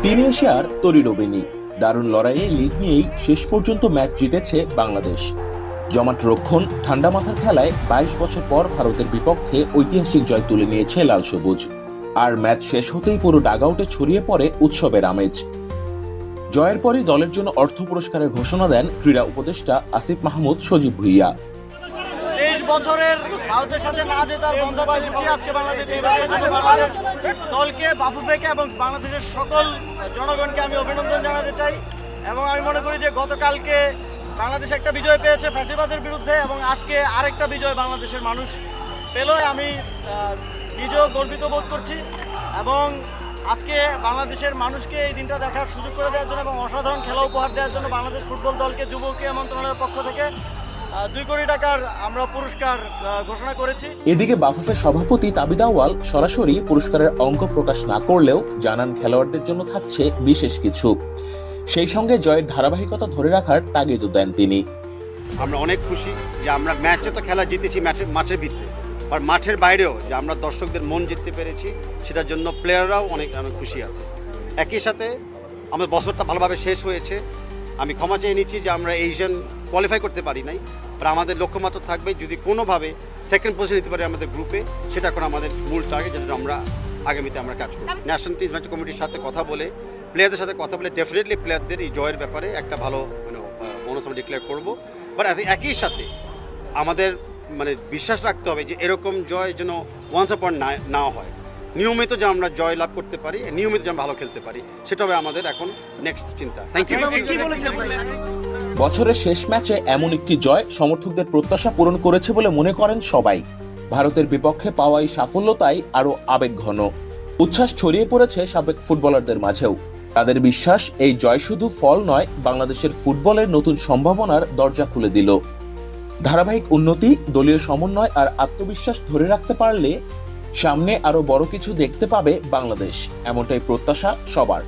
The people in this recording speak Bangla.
তিন এশিয়ার তরি ডোবেনি দারুণ লড়াইয়ে লিড নিয়েই শেষ পর্যন্ত ম্যাচ জিতেছে বাংলাদেশ। জমাট রক্ষণ ঠান্ডা মাথার খেলায় ২২ বছর পর ভারতের বিপক্ষে ঐতিহাসিক জয় তুলে নিয়েছে লাল সবুজ। আর ম্যাচ শেষ হতেই পুরো ডাগআউটে ছড়িয়ে পড়ে উৎসবের আমেজ। জয়ের পরই দলের জন্য অর্থ পুরস্কারের ঘোষণা দেন ক্রীড়া উপদেষ্টা আসিফ মাহমুদ সজীব ভুঁইয়া। ২৩ বছরের ভারতের সাথে না জেতার বন্ধুত্ব বুঝিয়ে আজকে বাংলাদেশ দলকে, বাফুফেকে এবং বাংলাদেশের সকল জনগণকে আমি অভিনন্দন জানাতে চাই। এবং আমি মনে করি যে গতকালকে বাংলাদেশ একটা বিজয় পেয়েছে ফ্যাসিবাদের বিরুদ্ধে, এবং আজকে আরেকটা বিজয় বাংলাদেশের মানুষ পেল। আমি নিজেও গর্বিত বোধ করছি এবং আজকে বাংলাদেশের মানুষকে এই দিনটা দেখার সুযোগ করে দেওয়ার জন্য এবং অসাধারণ খেলা উপহার দেওয়ার জন্য বাংলাদেশ ফুটবল দলকে যুব ক্রীড়া মন্ত্রণালয়ের পক্ষ থেকে ২ কোটি টাকার আমরা পুরস্কার ঘোষণা করেছি। এদিকে বাফুফের সভাপতি তাবিদ আউয়াল সরাসরি পুরস্কারের অঙ্ক প্রকাশ না করলেও জানান খেলোয়াড়দের জন্য থাকছে বিশেষ কিছু। সেই সঙ্গে জয়ের ধারাবাহিকতা ধরে রাখার তাগিদও দেন তিনি। আমরা অনেক খুশি যে আমরা ম্যাচে তো খেলা জিতেছি মাঠের ভিতরে, আর মাঠের বাইরেও যে আমরা দর্শকদের মন জিততে পেরেছি, সেটার জন্য প্লেয়াররাও অনেক খুশি আছে। একই সাথে আমাদের বছরটা ভালোভাবে শেষ হয়েছে। আমি ক্ষমা চেয়ে নিচ্ছি যে আমরা এশিয়ান কোয়ালিফাই করতে পারি নাই, আর আমাদের লক্ষ্যমাত্রা থাকবে যদি কোনোভাবে সেকেন্ড পজিশন নিতে পারি আমাদের গ্রুপে, সেটা এখন আমাদের মূল টার্গেট, যেটা আমরা আগামীতে আমরা কাজ করব। ন্যাশনাল টিম ম্যাচ কমিটির সাথে কথা বলে, প্লেয়ারদের সাথে কথা বলে ডেফিনেটলি প্লেয়ারদের এই জয়ের ব্যাপারে একটা ভালো বোনাস আমরা ডিক্লেয়ার করবো। বাট একই সাথে আমাদের বিশ্বাস রাখতে হবে যে এরকম জয় যেন ওয়ান্স আপন না হয়। নিয়মিত যেন আমরা জয় লাভ করতে পারি, নিয়মিত যেন ভালো খেলতে পারি, সেটা হবে আমাদের এখন নেক্সট চিন্তা। Thank you. বছরের শেষ ম্যাচে এমন একটি জয় সমর্থকদের প্রত্যাশা পূরণ করেছে বলে মনে করেন সবাই। ভারতের বিপক্ষে পাওয়া এই সাফল্য তাই আরও আবেগঘন। উচ্ছ্বাস ছড়িয়ে পড়েছে সাবেক ফুটবলারদের মাঝেও। তাদের বিশ্বাস এই জয় শুধু ফল নয়, বাংলাদেশের ফুটবলের নতুন সম্ভাবনার দরজা খুলে দিল। ধারাবাহিক উন্নতি, দলীয় সমন্বয় আর আত্মবিশ্বাস ধরে রাখতে পারলে সামনে আরো বড় কিছু দেখতে পাবে বাংলাদেশ, এমনটাই প্রত্যাশা সবার।